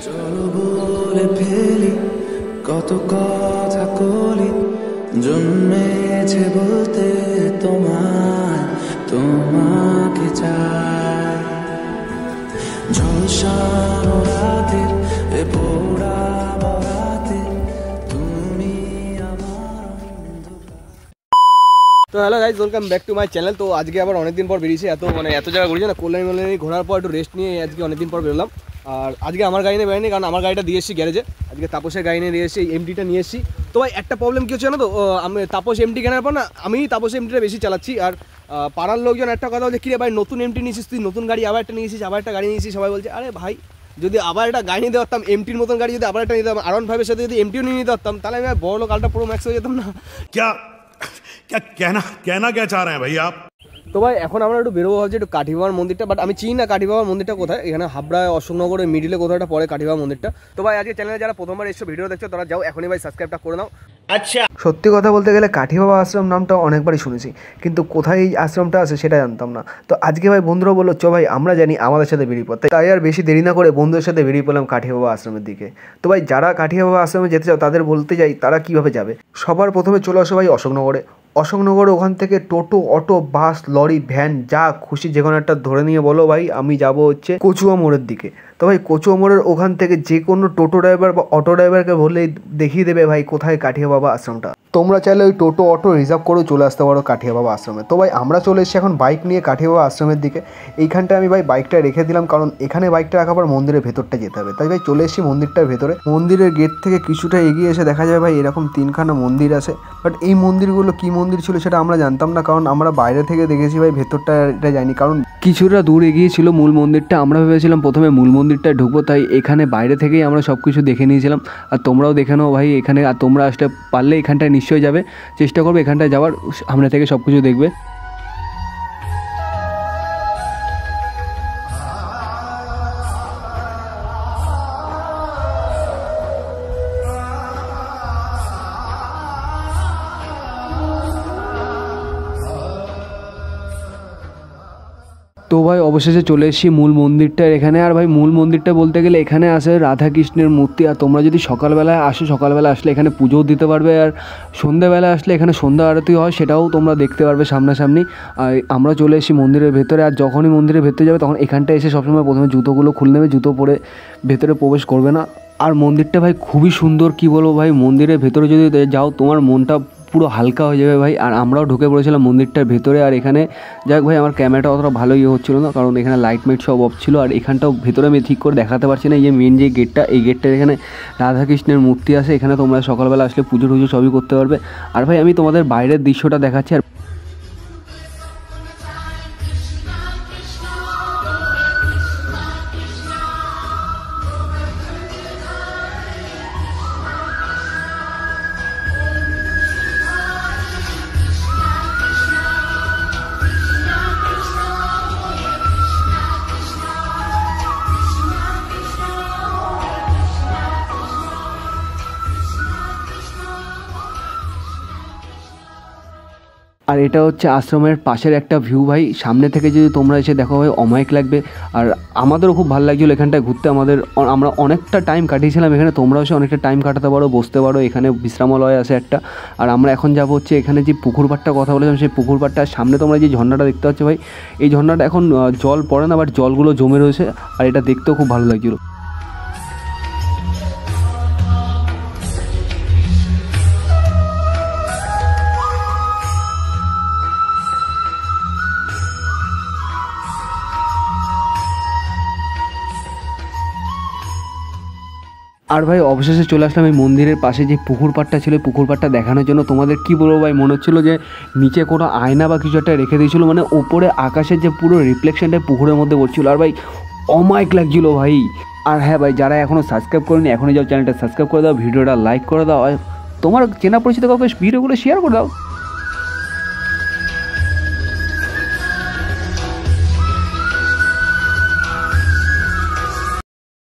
চলো বলে ফেলি কত কথা কলি, জন্মেছে বলতে তোমায়, তোমাকে চাই। ঝলসানো রাতের এ পোড়া বরাতে তুমি আমার অন্ধকার। তো hello guys, welcome back to my channel. তো আজকে আবার অনেকদিন পর বেরিয়েছি, এত জায়গা ঘুরেছি না, কল্যাণী ঘোরার পর একটু রেস্ট নিয়ে আজকে অনেকদিন পর বেরোলাম। আর আজকে আমার গাড়ি নিয়ে বেরোয়নি, কারণ আমার গাড়িটা দিয়ে এসেছি গ্যারেজে। আজকে তাপসের গাড়ি নিয়ে এসেছি, এমটিটা নিয়ে এসেছি। তো ভাই একটা প্রবলেম কী হচ্ছে না, তো আমি তাপস এমটি কেনার পর না, আমি তাপস এমটিটা বেশি চালাচ্ছি। আর পাড়ার লোকজন একটা কথা বলছে, কিরে ভাই নতুন এমটি নিয়েছিস তুই, নতুন গাড়ি আবার একটা নিয়েছিস, আবার একটা গাড়ি নিয়েছিস। সবাই বলছে আরে ভাই যদি আবার একটা গাড়ি নিতে পারতাম, এমটির মতন গাড়ি যদি আবার একটা নিতে পারতাম, R15 সাথে যদি এমটিও নিয়ে নিতে পারতাম, তাহলে আমি বড় লোক আলটা পুরো ম্যাক্স হয়ে যেতাম না। क्या क्या कहना क्या चाह रहे हैं भाई आप? তো ভাই এখন আমরা একটু বেরোবো ভাবছি, একটু কাঠি বাবার মন্দিরটা, বাট আমি চিনি না কাঠি বাবার মন্দিরটা কোথায়। এখানে হাবড়ায় অশোকনগরের মিডিলে কোথাও একটা পরে কাঠি বাবার মন্দিরটা। তো ভাই আজকে চ্যানেলে যারা প্রথমবার এসে ভিডিও দেখছো তারা যাও এখনই ভাই সাবস্ক্রাইবটা করে নাও। আচ্ছা, সত্যি কথা বলতে গেলে কাঠি বাবা আশ্রম নামটা অনেকবারই শুনেছি, কিন্তু কোথায় এই আশ্রমটা আছে সেটা জানতাম না। তো আজকে ভাই বন্ধুরা বললো চ ভাই আমরা জানি, আমাদের সাথে বেরিয়ে পড়তে। তাই আর বেশি দেরি না করে বন্ধুদের সাথে বেরিয়ে পড়লাম কাঠি বাবা আশ্রমের দিকে। তো ভাই যারা কাঠি বাবা আশ্রমে যেতে চাও তাদের বলতে যাই তারা কিভাবে যাবে। সবার প্রথমে চলে আসো ভাই অশোকনগরে ওখান থেকে টোটো, অটো, বাস, লরি, ভ্যান যা খুশি যে কোনো একটা ধরে নিয়ে বলো ভাই আমি যাব হচ্ছে কচুয়া মোড়ের দিকে। তো ভাই কচুয়া মোড়ের ওখান থেকে যে কোনো টোটো ড্রাইভার বা অটো ড্রাইভারকে বললেই দেখিয়ে দেবে ভাই কোথায় কাঠিয়া বাবা আশ্রমটা। তোমরা চাইলে ওই টোটো অটো রিজার্ভ করেও চলে আসতে পারো কাঠিয়া বাবা আশ্রমে। তো ভাই আমরা চলে এসেছি এখন বাইক নিয়ে কাঠিয়া বাবা আশ্রমের দিকে। এইখানটা আমি ভাই বাইকটা রেখে দিলাম, কারণ এখানে বাইকটা রাখার পর মন্দিরের ভেতরটা যেতে হবে। তাই ভাই চলে এসেছি মন্দিরটার ভেতরে। মন্দিরের গেট থেকে কিছুটা এগিয়ে এসে দেখা যায় ভাই এরকম তিনখানা মন্দির আছে। বাট এই মন্দিরগুলো কী মন্দির ছিল সেটা আমরা জানতাম না, কারণ আমরা বাইরে থেকে দেখেছি ভাই, ভেতরটা এটা যাইনি। কারণ কিছুটা দূর এগিয়ে ছিল মূল মন্দিরটা, আমরা ভেবেছিলাম প্রথমে মূল মন্দিরটায় ঢুকবো, তাই এখানে বাইরে থেকেই আমরা সব কিছু দেখে নিয়েছিলাম। আর তোমরাও দেখে নাও ভাই এখানে, আর তোমরা আসতে পারলে এখানটায় নিশ্চয়ই যাবে, চেষ্টা করবে এখানটায় যাওয়ার, সামনে থেকে সব কিছু দেখবে। তো ভাই অবশেষে চলে এসেছি মূল মন্দিরটা এখানে। আর ভাই মূল মন্দিরটা বলতে গেলে এখানে আছে রাধাকৃষ্ণের মূর্তি। আর তোমরা যদি সকালবেলায় আসো, সকালবেলা আসলে এখানে পুজোও দিতে পারবে। আর সন্ধ্যাবেলা আসলে এখানে সন্ধ্যা আরতি হয়, সেটাও তোমরা দেখতে পারবে সামনাসামনি। আর আমরা চলে এসেছি মন্দিরের ভেতরে। আর যখনই মন্দিরের ভেতরে যাবে তখন এখানটা এসে সবসময় প্রথমে জুতোগুলো খুলে নেবে, জুতো পরে ভেতরে প্রবেশ করবে না। আর মন্দিরটা ভাই খুবই সুন্দর, কি বলবো ভাই, মন্দিরের ভেতরে যদি যাও তোমার মনটা পুরো হালকা হয়ে যাবে ভাই। আর আমরাও ঢুকে পড়েছিলাম মন্দিরটার ভেতরে। আর এখানে যাক ভাই আমার ক্যামেরাটা অতটা ভালো হচ্ছিলো না, কারণ এখানে লাইট মাইট সব অফ ছিল। আর এখানটাও ভেতরে আমি ঠিক করে দেখাতে পারছি না। এই যে মেন যে গেটটা, এই গেটটার এখানে রাধাকৃষ্ণের মূর্তি আছে। এখানে তোমরা সকালবেলা আসলে পুজো টুজো সবই করতে পারবে। আর ভাই আমি তোমাদের বাইরের দৃশ্যটা দেখাচ্ছি। আর এটা হচ্ছে আশ্রমের পাশের একটা ভিউ ভাই। সামনে থেকে যদি তোমরা এসে দেখো ভাই অমায়িক লাগবে। আর আমাদেরও খুব ভালো লাগছিলো এখানটায় ঘুরতে। আমরা অনেকটা টাইম কাটিয়েছিলাম এখানে, তোমরাও এসে অনেকটা টাইম কাটাতে পারো, বসতে পারো। এখানে বিশ্রামালয় আছে একটা। আর আমরা এখন যাবো হচ্ছে এখানে যে পুকুর পাড়টার কথা বলেছিলাম, সেই পুকুর পাড়টার সামনে তোমরা যে ঝর্ণাটা দেখতে পাচ্ছ ভাই, এই ঝর্ণাটা এখন জল পড়ে না, বাট জলগুলো জমে রয়েছে। আর এটা দেখতেও খুব ভালো লাগছিলো। আর ভাই অবশেষে চলে আসলাম এই মন্দিরের পাশে যে পুকুর পাড়টা ছিল, পুকুর পাড়টা দেখানোর জন্য। তোমাদের কি বলবো ভাই, মনে হচ্ছিলো যে নিচে কোনো আয়না বা কিছু একটা রেখে দিয়েছিলো, মানে ওপরে আকাশের যে পুরো রিফ্লেকশনটা পুকুরের মধ্যে পড়ছিলো। আর ভাই অমায়িক লাগছিলো ভাই। আর হ্যাঁ ভাই, যারা এখনও সাবস্ক্রাইব করেনি এখনই যাও চ্যানেলটা সাবস্ক্রাইব করে দাও, ভিডিওটা লাইক করে দাও, আর তোমার চেনা পরিচিত কাউকে ভিডিওগুলো শেয়ার করে দাও।